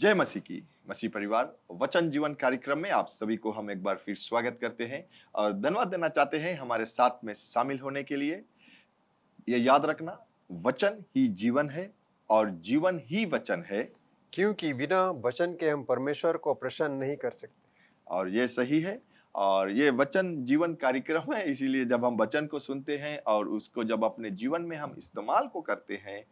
जय मसीह की। मसीह परिवार वचन जीवन कार्यक्रम में आप सभी को हम एक बार फिर स्वागत करते हैं और धन्यवाद देना चाहते हैं हमारे साथ में शामिल होने के लिए। ये याद रखना, वचन ही जीवन है और जीवन ही वचन है, क्योंकि बिना वचन के हम परमेश्वर को प्रसन्न नहीं कर सकते। और ये सही है। और ये वचन जीवन कार्यक्रम है, इसीलिए जब हम वचन को सुनते हैं और उसको जब अपने जीवन में हम इस्तेमाल को करते हैं,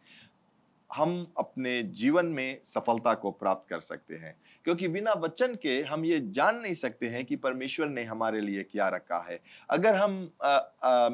हम अपने जीवन में सफलता को प्राप्त कर सकते हैं। क्योंकि बिना वचन के हम ये जान नहीं सकते हैं कि परमेश्वर ने हमारे लिए क्या रखा है। अगर हम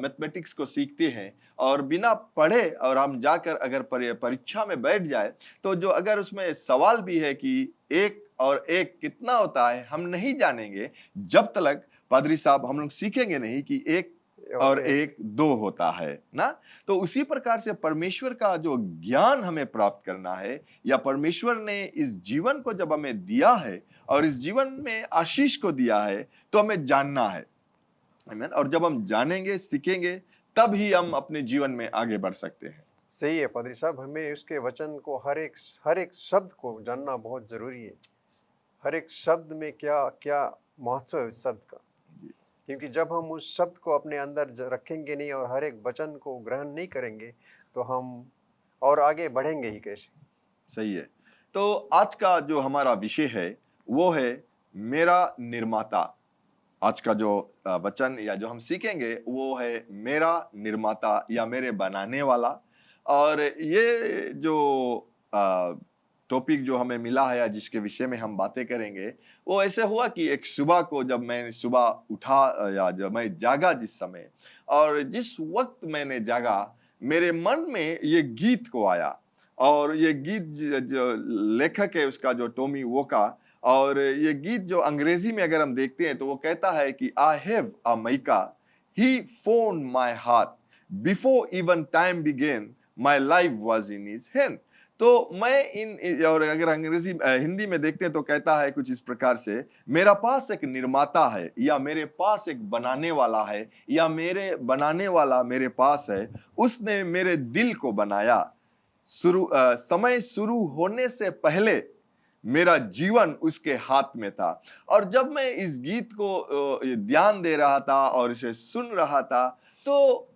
मैथमेटिक्स को सीखते हैं और बिना पढ़े और हम जाकर अगर परीक्षा में बैठ जाए, तो जो अगर उसमें सवाल भी है कि एक और एक कितना होता है, हम नहीं जानेंगे जब तक पादरी साहब हम लोग सीखेंगे नहीं कि एक और एक दो होता है ना। तो उसी प्रकार से परमेश्वर का जो ज्ञान हमें प्राप्त करना है, या परमेश्वर ने इस जीवन को जब हमें दिया है और इस जीवन में आशीष को दिया है, तो हमें जानना है। आमीन। और जब हम जानेंगे, सीखेंगे, तब ही हम अपने जीवन में आगे बढ़ सकते हैं। सही है पादरी साहब, हमें उसके वचन को हर एक शब्द को जानना बहुत जरूरी है। हर एक शब्द में क्या क्या महत्व है उस शब्द का, क्योंकि जब हम उस शब्द को अपने अंदर रखेंगे नहीं और हर एक वचन को ग्रहण नहीं करेंगे, तो हम और आगे बढ़ेंगे ही कैसे। सही है। तो आज का जो हमारा विषय है वो है मेरा निर्माता। आज का जो वचन या जो हम सीखेंगे वो है मेरा निर्माता या मेरे बनाने वाला। और ये जो टॉपिक जो हमें मिला है या जिसके विषय में हम बातें करेंगे, वो ऐसे हुआ कि एक सुबह को जब मैं सुबह उठा या जब मैं जागा जिस समय, और जिस वक्त मैंने जागा, मेरे मन में ये गीत को आया। और ये गीत जो लेखक है उसका जो टॉमी वोका, और ये गीत जो अंग्रेजी में अगर हम देखते हैं तो वो कहता है कि I have a mica, he phone my heart, before even time began my life was in his hand. तो मैं और अगर अंग्रेजी हिंदी में देखते हैं तो कहता है कुछ इस प्रकार से, मेरा पास एक निर्माता है, या मेरे पास एक बनाने वाला है, या मेरे बनाने वाला मेरे पास है। उसने मेरे दिल को बनाया, समय शुरू होने से पहले मेरा जीवन उसके हाथ में था। और जब मैं इस गीत को ध्यान दे रहा था और इसे सुन रहा था, तो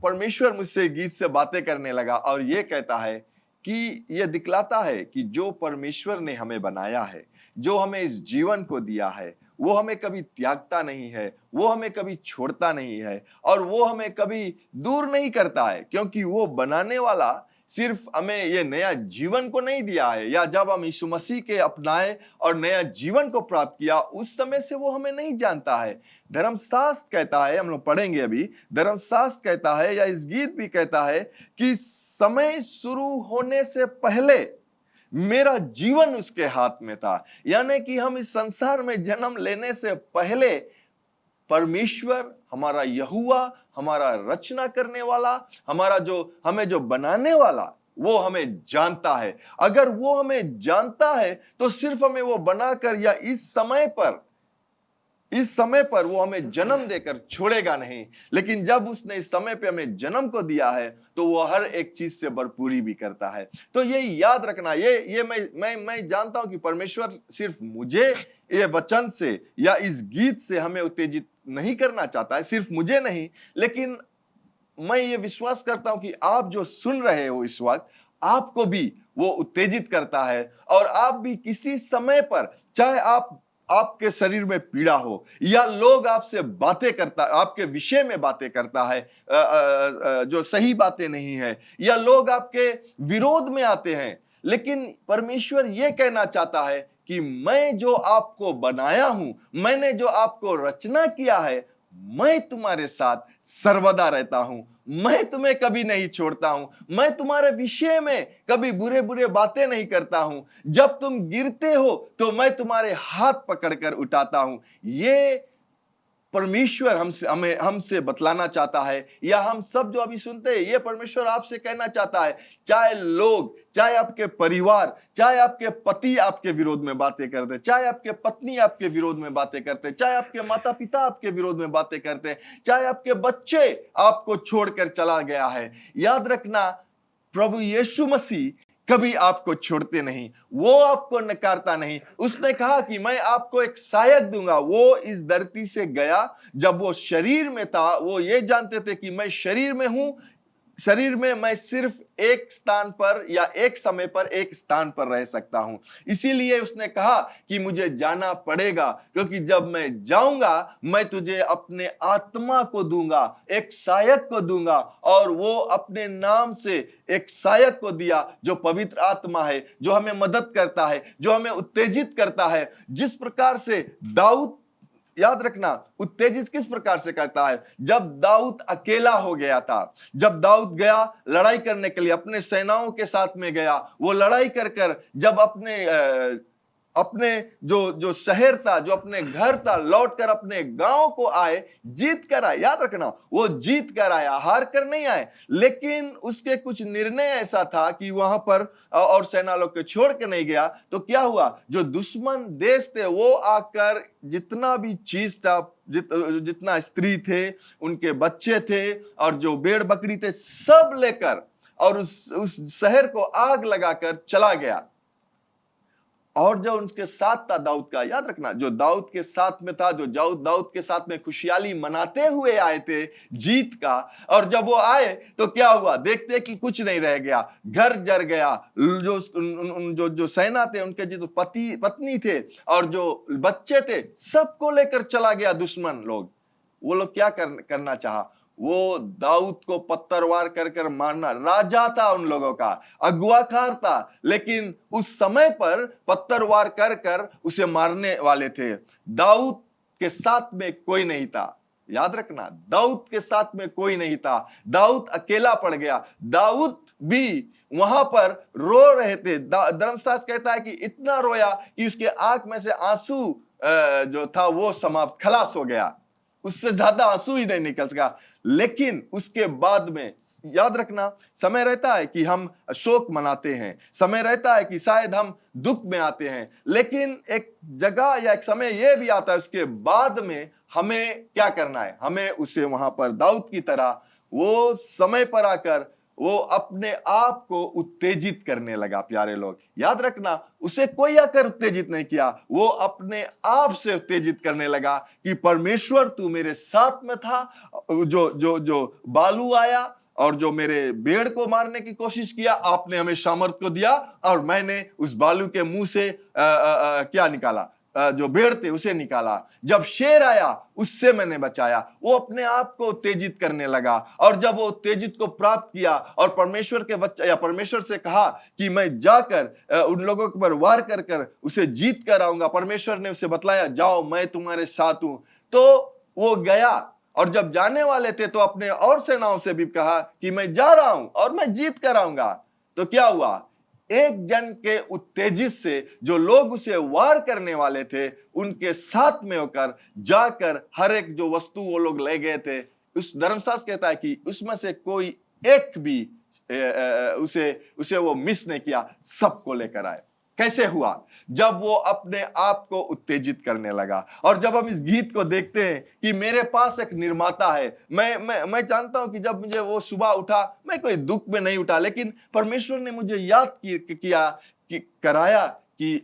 परमेश्वर मुझसे गीत से बातें करने लगा और ये कहता है कि यह दिखलाता है कि जो परमेश्वर ने हमें बनाया है, जो हमें इस जीवन को दिया है, वो हमें कभी त्यागता नहीं है, वो हमें कभी छोड़ता नहीं है, और वो हमें कभी दूर नहीं करता है। क्योंकि वो बनाने वाला सिर्फ हमें ये नया जीवन को नहीं दिया है, या जब हम यीशु मसीह के अपनाए और नया जीवन को प्राप्त किया, उस समय से वो हमें नहीं जानता है। धर्मशास्त्र कहता है, हम लोग पढ़ेंगे अभी, धर्मशास्त्र कहता है या इस गीत भी कहता है कि समय शुरू होने से पहले मेरा जीवन उसके हाथ में था। यानी कि हम इस संसार में जन्म लेने से पहले परमेश्वर, हमारा यहोवा, हमारा रचना करने वाला, हमारा जो हमें जो बनाने वाला, वो हमें जानता है। अगर वो हमें जानता है तो सिर्फ हमें वो बनाकर या इस समय पर वो हमें जन्म देकर छोड़ेगा नहीं, लेकिन जब उसने इस समय पे हमें जन्म को दिया है तो वो हर एक चीज से भरपूरी भी करता है। तो ये याद रखना, ये मैं जानता हूं कि परमेश्वर सिर्फ मुझे ये वचन से या इस गीत से हमें उत्तेजित नहीं करना चाहता है, सिर्फ मुझे नहीं, लेकिन मैं ये विश्वास करता हूं कि आप जो सुन रहे हो इस वक्त, आपको भी वो उत्तेजित करता है। और आप भी किसी समय पर, चाहे आपके शरीर में पीड़ा हो, या लोग आपसे बातें करता, आपके विषय में बातें करता है जो सही बातें नहीं है, या लोग आपके विरोध में आते हैं, लेकिन परमेश्वर ये कहना चाहता है कि मैं जो आपको बनाया हूं, मैंने जो आपको रचना किया है, मैं तुम्हारे साथ सर्वदा रहता हूं, मैं तुम्हें कभी नहीं छोड़ता हूं, मैं तुम्हारे विषय में कभी बुरे बुरे बातें नहीं करता हूं। जब तुम गिरते हो तो मैं तुम्हारे हाथ पकड़कर उठाता हूं। ये परमेश्वर हमसे बतलाना चाहता है, या हम सब जो अभी सुनते हैं, ये परमेश्वर आपसे कहना चाहता है। चाहे लोग, चाहे आपके परिवार, चाहे आपके पति आपके विरोध में बातें करते, चाहे आपके पत्नी आपके विरोध में बातें करते, चाहे आपके माता पिता आपके विरोध में बातें करते, चाहे आपके बच्चे आपको छोड़कर चला गया है, याद रखना प्रभु यीशु मसीह कभी आपको छोड़ते नहीं, वो आपको नकारता नहीं। उसने कहा कि मैं आपको एक सहायक दूंगा। वो इस धरती से गया, जब वो शरीर में था वो ये जानते थे कि मैं शरीर में हूं, शरीर में मैं सिर्फ एक स्थान पर या एक समय पर एक स्थान पर रह सकता हूं। इसीलिए उसने कहा कि मुझे जाना पड़ेगा, क्योंकि जब मैं जाऊंगा मैं तुझे अपने आत्मा को दूंगा, एक सहायक को दूंगा। और वो अपने नाम से एक सहायक को दिया जो पवित्र आत्मा है, जो हमें मदद करता है, जो हमें उत्तेजित करता है। जिस प्रकार से दाऊद, याद रखना, उत्तेजित किस प्रकार से करता है। जब दाऊद अकेला हो गया था, जब दाऊद गया लड़ाई करने के लिए, अपने सेनाओं के साथ में गया, वो लड़ाई कर कर जब अपने जो शहर था, जो अपने घर था, लौट कर अपने गांव को आए, जीत कर आए। याद रखना, वो जीत कर आया, हार कर नहीं आए। लेकिन उसके कुछ निर्णय ऐसा था कि वहां पर, और सेना लोग के छोड़ के नहीं गया। तो क्या हुआ, जो दुश्मन देश थे वो आकर जितना भी चीज था, जितना स्त्री थे, उनके बच्चे थे और जो भेड़ बकरी थे, सब लेकर और उस शहर को आग लगाकर चला गया। और जो उनके साथ था दाऊद का, याद रखना, जो दाऊद के साथ में था, जो दाऊद के साथ में खुशहाली मनाते हुए आए थे जीत का, और जब वो आए तो क्या हुआ, देखते कि कुछ नहीं रह गया, घर जर गया। जो सेना थे, उनके जो पत्नी थे और जो बच्चे थे, सबको लेकर चला गया दुश्मन लोग। वो लोग क्या करना चाहा, वो दाऊद को पत्थरवार कर कर मारना। राजा था उन लोगों का, अगुवाकार था, लेकिन उस समय पर पत्थरवार कर कर उसे मारने वाले थे। दाऊद के साथ में कोई नहीं था। याद रखना, दाऊद के साथ में कोई नहीं था। दाऊद अकेला पड़ गया। दाऊद भी वहां पर रो रहे थे। धर्मशास्त्र कहता है कि इतना रोया कि उसके आंख में से आंसू जो था वो समाप्त, खलास हो गया, उससे ज्यादा आंसू ही नहीं निकल सका। लेकिन उसके बाद में, याद रखना, समय रहता है कि हम शोक मनाते हैं, समय रहता है कि शायद हम दुख में आते हैं, लेकिन एक जगह या एक समय यह भी आता है उसके बाद में हमें क्या करना है, हमें उसे वहां पर दाऊद की तरह वो समय पर आकर वो अपने आप को उत्तेजित करने लगा। प्यारे लोग, याद रखना, उसे कोई आकर उत्तेजित नहीं किया, वो अपने आप से उत्तेजित करने लगा कि परमेश्वर तू मेरे साथ में था। जो बालू आया और जो मेरे भेड़ को मारने की कोशिश किया, आपने हमें सामर्थ को दिया और मैंने उस बालू के मुंह से क्या निकाला, जो भेड़ थे उसे निकाला। जब शेर आया उससे मैंने बचाया। वो अपने आप को उत्तेजित करने लगा, और जब वो उत्तेजित को प्राप्त किया और परमेश्वर के बच्चा या परमेश्वर से कहा कि मैं जाकर उन लोगों पर वार कर कर उसे जीत कर आऊंगा, परमेश्वर ने उसे बतलाया जाओ मैं तुम्हारे साथ हूं, तो वो गया। और जब जाने वाले थे तो अपने और सेनाओं से भी कहा कि मैं जा रहा हूं और मैं जीत कर आऊंगा। तो क्या हुआ, एक जन के उत्तेजित से जो लोग उसे वार करने वाले थे उनके साथ में होकर जाकर हर एक जो वस्तु वो लोग ले गए थे, उस धर्मशास्त्र कहता है कि उसमें से कोई एक भी उसे वो मिस नहीं किया, सबको लेकर आए। कैसे हुआ, जब वो अपने आप को उत्तेजित करने लगा। और जब हम इस गीत को देखते हैं कि मेरे पास एक निर्माता है, मैं जानता हूं कि जब मुझे वो सुबह उठा, मैं कोई दुख में नहीं उठा, लेकिन परमेश्वर ने मुझे याद किया कि कराया कि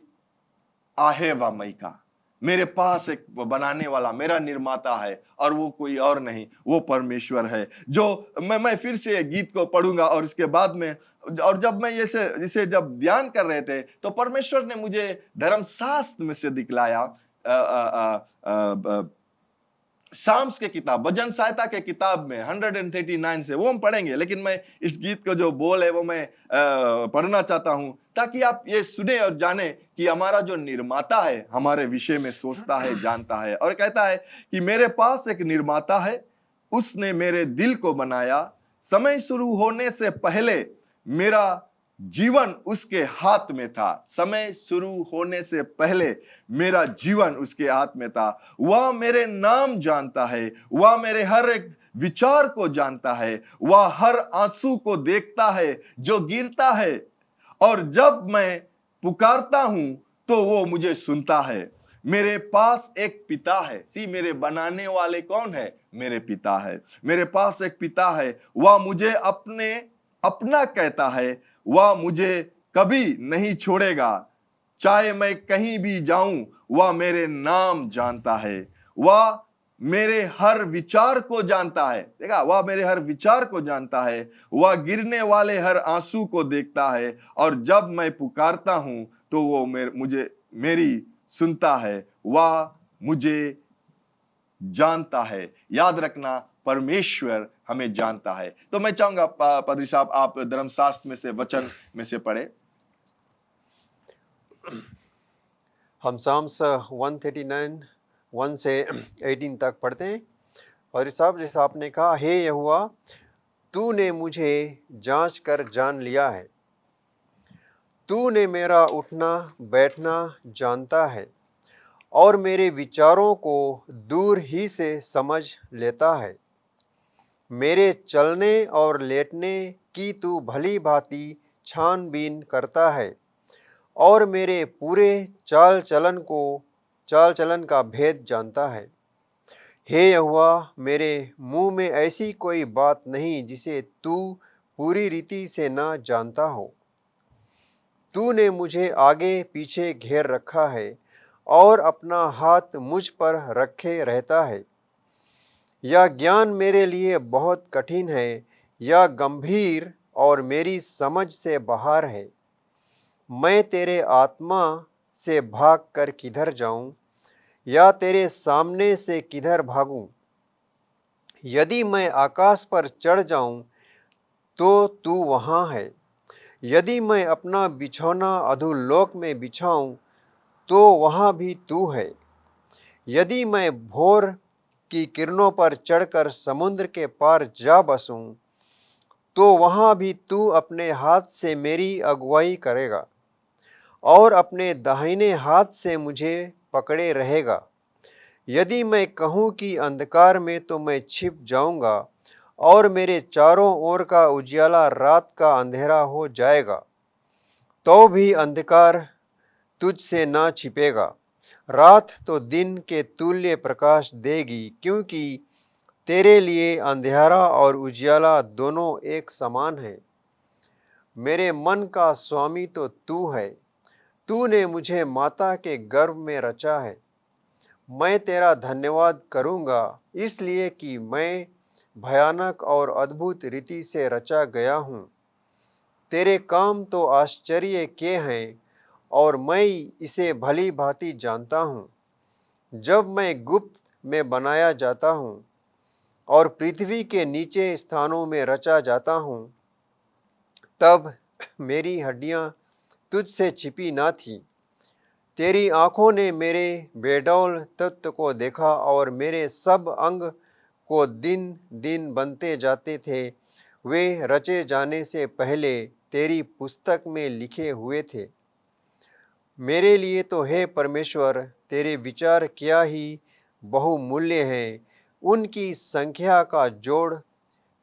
आहे वा मई का, मेरे पास एक बनाने वाला, मेरा निर्माता है, और वो कोई और नहीं, वो परमेश्वर है। जो मैं फिर से गीत को पढ़ूंगा और इसके बाद में, और जब मैं इसे जब ध्यान कर रहे थे तो परमेश्वर ने मुझे धर्मशास्त्र में से दिखलाया, साम्स के किताब, भजन सहायता के किताब में 139 से, वो हम पढ़ेंगे, लेकिन मैं इस गीत का जो बोल है वो मैं पढ़ना चाहता हूं ताकि आप ये सुने और जाने कि हमारा जो निर्माता है हमारे विषय में सोचता है, जानता है। और कहता है कि मेरे पास एक निर्माता है, उसने मेरे दिल को बनाया, समय शुरू होने से पहले मेरा जीवन उसके हाथ में था। समय शुरू होने से पहले मेरा जीवन उसके हाथ में था। वह मेरे नाम जानता है, वह मेरे हर एक विचार को जानता है, वह हर आंसू को देखता है जो गिरता है, और जब मैं पुकारता हूं तो वो मुझे सुनता है। मेरे पास एक पिता है। मेरे बनाने वाले कौन है? मेरे पिता है। मेरे पास एक पिता है, वह मुझे अपना कहता है, वह मुझे कभी नहीं छोड़ेगा। चाहे मैं कहीं भी जाऊं, वह मेरे नाम जानता है। वह मेरे हर विचार को जानता है। देखा, वह मेरे हर विचार को जानता है। वह गिरने वाले हर आंसू को देखता है, और जब मैं पुकारता हूं तो वो मेरी सुनता है। वह मुझे जानता है। याद रखना, परमेश्वर हमें जानता है। तो मैं चाहूंगा पादरी साहब, आप धर्मशास्त्र में से वचन में से पढ़े। हम साम्स 139 1 से 18 तक पढ़ते हैं। और साहब, जैसा आपने कहा, हे यहोवा, तूने मुझे जांच कर जान लिया है। तूने मेरा उठना बैठना जानता है, और मेरे विचारों को दूर ही से समझ लेता है। मेरे चलने और लेटने की तू भली भांति छानबीन करता है, और मेरे पूरे चाल चलन का भेद जानता है। हे यहोवा, मेरे मुंह में ऐसी कोई बात नहीं जिसे तू पूरी रीति से ना जानता हो। तूने मुझे आगे पीछे घेर रखा है, और अपना हाथ मुझ पर रखे रहता है। यह ज्ञान मेरे लिए बहुत कठिन है, यह गंभीर और मेरी समझ से बाहर है। मैं तेरे आत्मा से भाग कर किधर जाऊं, या तेरे सामने से किधर भागूं? यदि मैं आकाश पर चढ़ जाऊं तो तू वहाँ है। यदि मैं अपना बिछौना अधोलोक में बिछाऊं तो वहाँ भी तू है। यदि मैं भोर की किरणों पर चढ़कर समुद्र के पार जा बसूं तो वहाँ भी तू अपने हाथ से मेरी अगुवाई करेगा, और अपने दाहिने हाथ से मुझे पकड़े रहेगा। यदि मैं कहूँ कि अंधकार में, तो मैं छिप जाऊंगा, और मेरे चारों ओर का उजियाला रात का अंधेरा हो जाएगा, तो भी अंधकार तुझ से ना छिपेगा। रात तो दिन के तुल्य प्रकाश देगी, क्योंकि तेरे लिए अंधेरा और उजियाला दोनों एक समान है। मेरे मन का स्वामी तो तू है। तूने मुझे माता के गर्भ में रचा है। मैं तेरा धन्यवाद करूंगा, इसलिए कि मैं भयानक और अद्भुत रीति से रचा गया हूँ। तेरे काम तो आश्चर्य के हैं, और मैं इसे भली भांति जानता हूँ। जब मैं गुप्त में बनाया जाता हूँ, और पृथ्वी के नीचे स्थानों में रचा जाता हूँ, तब मेरी हड्डियाँ तुझसे छिपी ना थी। तेरी आँखों ने मेरे बेडौल तत्व को देखा, और मेरे सब अंग को दिन दिन बनते जाते थे। वे रचे जाने से पहले तेरी पुस्तक में लिखे हुए थे। मेरे लिए तो हे परमेश्वर, तेरे विचार क्या ही बहुमूल्य हैं। उनकी संख्या का जोड़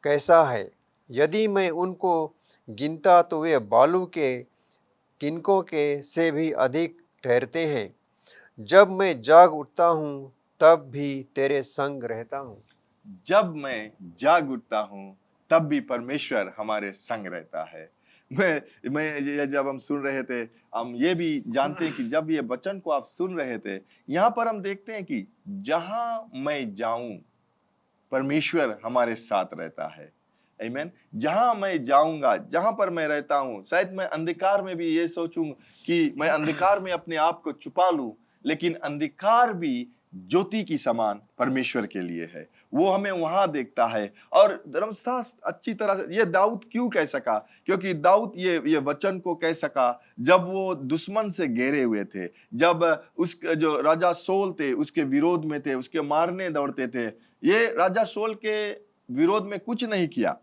कैसा है। यदि मैं उनको गिनता तो वे बालू के किनकों के से भी अधिक ठहरते हैं। जब मैं जाग उठता हूँ, तब भी तेरे संग रहता हूँ। जब मैं जाग उठता हूं, तब भी परमेश्वर हमारे संग रहता है। जब हम सुन रहे थे, हम ये भी जानते हैं कि जब ये वचन को आप सुन रहे थे, यहां पर हम देखते हैं कि जहां मैं जाऊं, परमेश्वर हमारे साथ रहता है। आमीन। जहां मैं जाऊंगा, जहां पर मैं रहता हूं, शायद मैं अंधकार में भी ये सोचूं कि मैं अंधकार में अपने आप को छुपा लूं, लेकिन अंधकार भी ज्योति की समान परमेश्वर के लिए है। वो हमें वहां देखता है। और धर्मशास्त्र अच्छी तरह से ये दाऊद क्यों कह सका, क्योंकि दाऊद ये वचन को कह सका जब वो दुश्मन से घेरे हुए थे, जब उसके जो राजा सोल थे उसके विरोध में थे, उसके मारने दौड़ते थे। ये राजा सोल के विरोध में कुछ नहीं किया,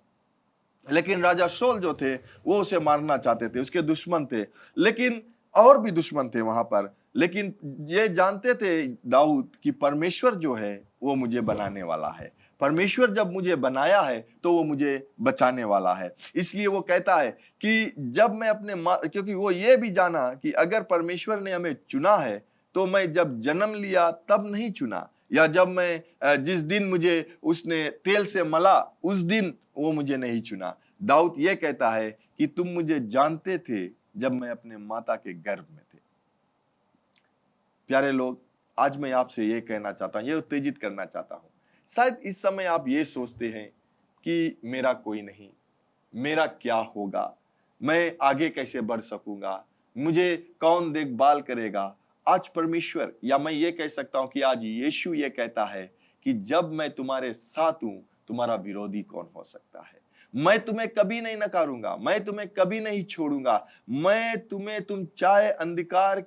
लेकिन राजा सोल जो थे वो उसे मारना चाहते थे, उसके दुश्मन थे। लेकिन और भी दुश्मन थे वहां पर, लेकिन ये जानते थे दाऊद कि परमेश्वर जो है वो मुझे बनाने वाला है। परमेश्वर जब मुझे बनाया है तो वो मुझे बचाने वाला है। इसलिए वो कहता है कि जब मैं क्योंकि वो ये भी जाना कि अगर परमेश्वर ने हमें चुना है, तो मैं जब जन्म लिया तब नहीं चुना, या जब मैं जिस दिन मुझे उसने तेल से मला उस दिन वो मुझे नहीं चुना। दाऊद ये कहता है कि तुम मुझे जानते थे जब मैं अपने माता के गर्भ में थे। प्यारे लोग, आज मैं आपसे ये कहना चाहता हूँ, ये उत्तेजित करना चाहता हूँ। शायद इस समय आप ये सोचते हैं कि मेरा कोई नहीं, मेरा क्या होगा, मैं आगे कैसे बढ़ सकूंगा, मुझे कौन देखभाल करेगा। आज परमेश्वर, या मैं ये कह सकता हूं कि आज यीशु ये कहता है कि जब मैं तुम्हारे साथ हूं, तुम्हारा विरोधी कौन हो सकता है। मैं तुम्हें कभी नहीं नकारूंगा, मैं तुम्हें कभी नहीं छोड़ूंगा। मैं तुम्हें, तुम चाहे अंधकार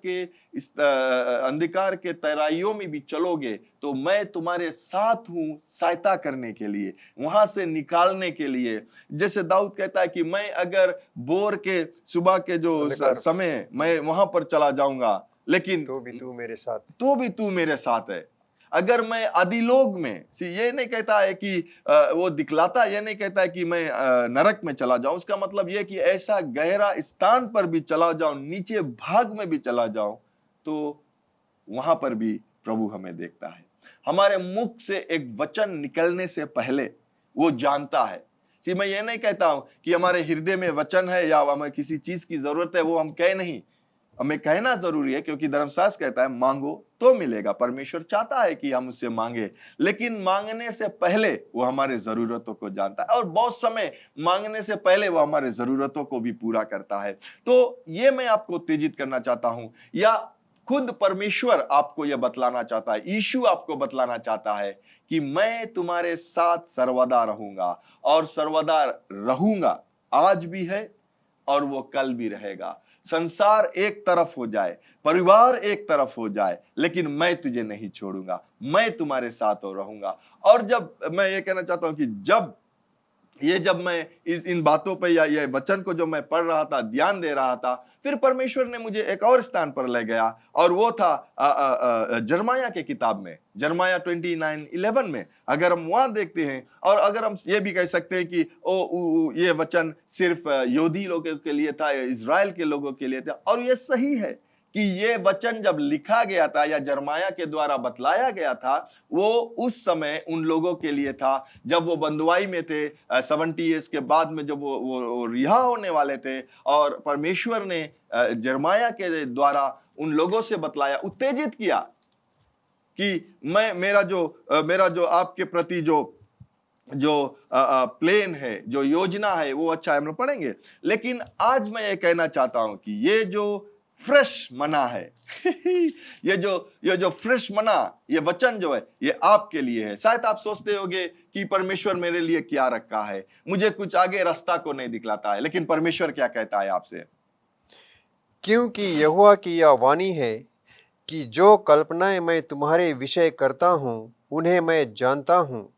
के तराइयों में भी चलोगे तो मैं तुम्हारे साथ हूं, सहायता करने के लिए, वहां से निकालने के लिए। जैसे दाऊद कहता है कि मैं अगर बोर के सुबह के जो समय मैं वहां पर चला जाऊंगा, लेकिन तो भी तू मेरे साथ, तो भी तू मेरे साथ है। अगर मैं अधोलोक में, ये नहीं कहता है कि वो दिखलाता, ये नहीं कहता है कि मैं नरक में चला जाऊं। उसका मतलब ये कि ऐसा गहरा स्थान पर भी चला जाऊं, नीचे भाग में भी चला जाऊं, तो वहां पर भी प्रभु हमें देखता है। हमारे मुख से एक वचन निकलने से पहले वो जानता है। मैं ये नहीं कहता हूं कि हमारे हृदय में वचन है या हमें किसी चीज की जरूरत है वो हम कहे नहीं, हमें कहना जरूरी है, क्योंकि धर्मशास्त्र कहता है मांगो तो मिलेगा। परमेश्वर चाहता है कि हम उससे मांगे, लेकिन मांगने से पहले वो हमारे जरूरतों को जानता है, और बहुत समय मांगने से पहले वो हमारे जरूरतों को भी पूरा करता है। तो ये मैं आपको उत्तेजित करना चाहता हूं, या खुद परमेश्वर आपको यह बतलाना चाहता है, यीशु आपको बतलाना चाहता है कि मैं तुम्हारे साथ सर्वदा रहूंगा, और सर्वदा रहूंगा, आज भी है और वो कल भी रहेगा। संसार एक तरफ हो जाए, परिवार एक तरफ हो जाए, लेकिन मैं तुझे नहीं छोड़ूंगा, मैं तुम्हारे साथ और रहूंगा। और जब मैं ये कहना चाहता हूं कि जब मैं इन बातों पे या ये वचन को जो मैं पढ़ रहा था, ध्यान दे रहा था, फिर परमेश्वर ने मुझे एक और स्थान पर ले गया, और वो था जर्माया के किताब में, जर्माया 29:11 में। अगर हम वहां देखते हैं, और अगर हम ये भी कह सकते हैं कि ये वचन सिर्फ यहूदी लोगों के लिए था, इजराइल के लोगों के लिए था, और ये सही है कि ये वचन जब लिखा गया था या जर्माया के द्वारा बतलाया गया था, वो उस समय उन लोगों के लिए था जब वो बंदुआई में थे, 70 ईयर्स के बाद में जब वो रिहा होने वाले थे, और परमेश्वर ने जर्माया के द्वारा उन लोगों से बतलाया, उत्तेजित किया कि मेरा जो आपके प्रति जो प्लेन है, जो योजना है, वो अच्छा है, हम लोग पढ़ेंगे। लेकिन आज मैं ये कहना चाहता हूं कि ये जो फ्रेश मना है ये जो फ्रेश मना, ये वचन जो है, ये आपके लिए है। शायद आप सोचते होंगे कि परमेश्वर मेरे लिए क्या रखा है, मुझे कुछ आगे रास्ता को नहीं दिखलाता है, लेकिन परमेश्वर क्या कहता है आपसे? क्योंकि यहोवा की यह वाणी है कि जो कल्पनाएं मैं तुम्हारे विषय करता हूँ उन्हें मैं जानता हूँ,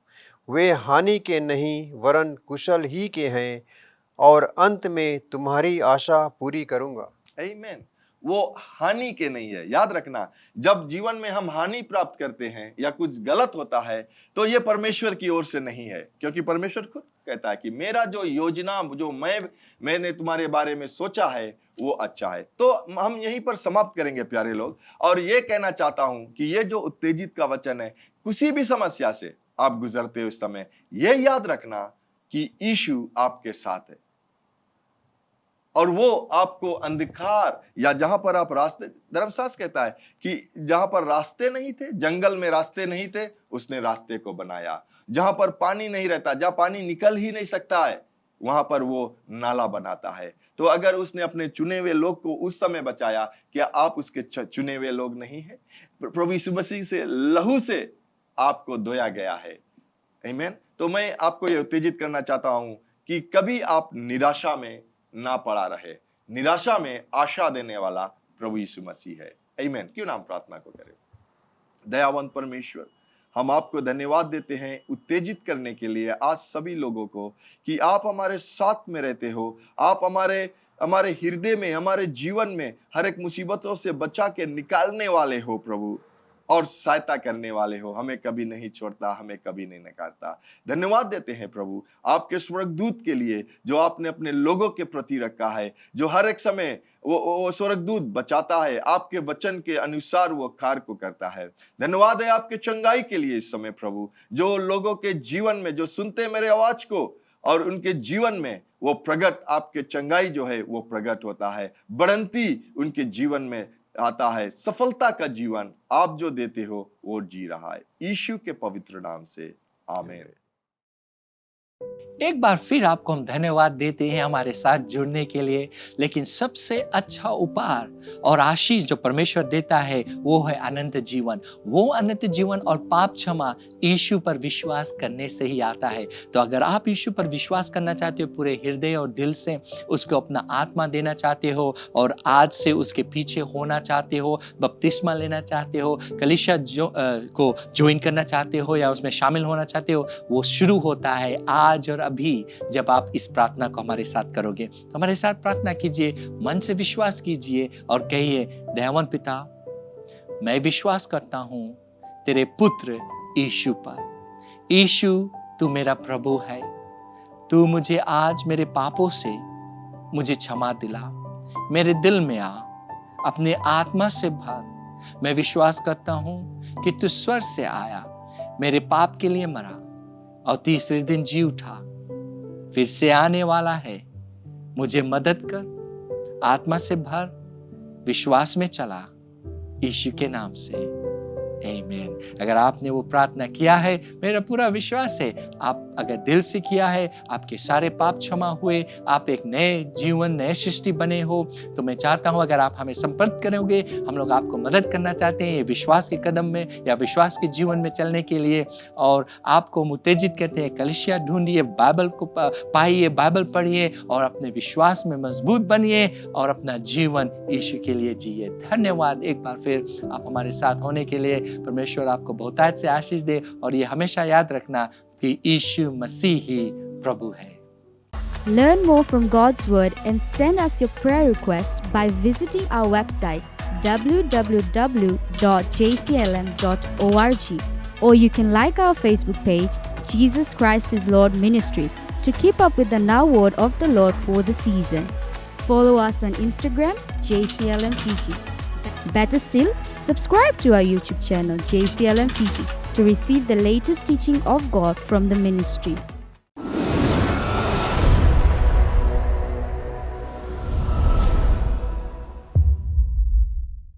वे हानि के नहीं वरन कुशल ही के हैं, और अंत में तुम्हारी आशा पूरी करूँगा। आमीन। वो हानि के नहीं है। याद रखना, जब जीवन में हम हानि प्राप्त करते हैं या कुछ गलत होता है, तो ये परमेश्वर की ओर से नहीं है, क्योंकि परमेश्वर खुद कहता है कि मेरा जो योजना, जो मैंने तुम्हारे बारे में सोचा है, वो अच्छा है। तो हम यहीं पर समाप्त करेंगे प्यारे लोग, और ये कहना चाहता हूं कि ये जो उत्तेजित का वचन है, किसी भी समस्या से आप गुजरते हो इस समय, ये याद रखना कि यीशु आपके साथ है, और वो आपको अंधकार, या जहां पर आप रास्ते, धर्मशास्त्र कहता है कि जहां पर रास्ते नहीं थे, जंगल में रास्ते नहीं थे, उसने रास्ते को बनाया। जहां पर पानी नहीं रहता, जहां पानी निकल ही नहीं सकता है, वहां पर वो नाला बनाता है। तो अगर उसने अपने चुने हुए लोग को उस समय बचाया, क्या आप उसके चुने हुए लोग नहीं हैं? प्रभु यीशु मसीह से लहू से आपको धोया गया है। आमीन। तो मैं आपको ये उत्तेजित करना चाहता हूं कि कभी आप निराशा में ना पड़ा रहे। निराशा में आशा देने वाला प्रभु यीशु मसीह है। आमीन। क्यों ना हम प्रार्थना को करें। दयावंत परमेश्वर, हम आपको धन्यवाद देते हैं उत्तेजित करने के लिए आज सभी लोगों को, कि आप हमारे साथ में रहते हो, आप हमारे हृदय में, हमारे जीवन में हर एक मुसीबतों से बचा के निकालने वाले हो प्रभु, और सहायता करने वाले हो। हमें कभी नहीं छोड़ता, हमें कभी नहीं नकारता। धन्यवाद देते हैं प्रभु आपके स्वर्गदूत के लिए, जो आपने अपने लोगों के प्रति रखा है, जो हर एक समय वो स्वर्गदूत बचाता है, आपके वचन के अनुसार वो कार्य को करता है। धन्यवाद है आपके चंगाई के लिए इस समय प्रभु, जो लोगों के जीवन में, जो सुनते मेरे आवाज को, और उनके जीवन में वो प्रगट, आपके चंगाई जो है वो प्रगट होता है, बढ़ंती उनके जीवन में आता है, सफलता का जीवन आप जो देते हो वो जी रहा है। यीशु के पवित्र नाम से आमीन। एक बार फिर आपको हम धन्यवाद देते हैं हमारे साथ जुड़ने के लिए। लेकिन सबसे अच्छा उपहार और आशीष जो परमेश्वर देता है वो है अनंत जीवन। वो अनंत जीवन और पाप क्षमा यीशु पर विश्वास करने से ही आता है। तो अगर आप यीशु पर विश्वास करना चाहते हो, पूरे हृदय और दिल से उसको अपना आत्मा देना चाहते हो और आज से उसके पीछे होना चाहते हो, बपतिस्मा लेना चाहते हो, कलीसिया को ज्वाइन करना चाहते हो या उसमें शामिल होना चाहते हो, वो शुरू होता है आज और अभी जब आप इस प्रार्थना को हमारे साथ करोगे। तो हमारे साथ प्रार्थना कीजिए, मन से विश्वास कीजिए और कहिए, दयावान पिता, मैं विश्वास करता हूं तेरे पुत्र यीशु पर। यीशु, तू मेरा प्रभु है। तू मुझे आज मेरे पापों से मुझे क्षमा दिला, मेरे दिल में आ, अपने आत्मा से भर। मैं विश्वास करता हूं कि तू स्वर्ग से आया, मेरे पाप के लिए मरा और तीसरे दिन जी उठा, फिर से आने वाला है। मुझे मदद कर, आत्मा से भर, विश्वास में चला, यीशु के नाम से, आमीन। अगर आपने वो प्रार्थना किया है, मेरा पूरा विश्वास है आप अगर दिल से किया है, आपके सारे पाप क्षमा हुए, आप एक नए जीवन, नए सृष्टि बने हो। तो मैं चाहता हूं अगर आप हमें संपर्क करोगे, हम लोग आपको मदद करना चाहते हैं विश्वास के कदम में या विश्वास के जीवन में चलने के लिए। और आपको हम उत्तेजित करते हैं, कलीसिया ढूंढिए, बाइबल को पाइए, बाइबल पढ़िए और अपने विश्वास में मजबूत बनिए और अपना जीवन यीशु के लिए जिए। धन्यवाद एक बार फिर आप हमारे साथ होने के लिए। परमेश्वर आपको बहुतायत से आशीष दे और ये हमेशा याद रखना कि यीशु मसीह ही प्रभु है। Learn more from God's Word and send us your prayer request by visiting our website www.jclm.org, or you can like our Facebook page, Jesus Christ is Lord Ministries, to keep up with the now word of the Lord for the season. Follow us on Instagram, JCLM Fiji. Better still, subscribe to our YouTube channel, JCLM Fiji, to receive the latest teaching of God from the ministry.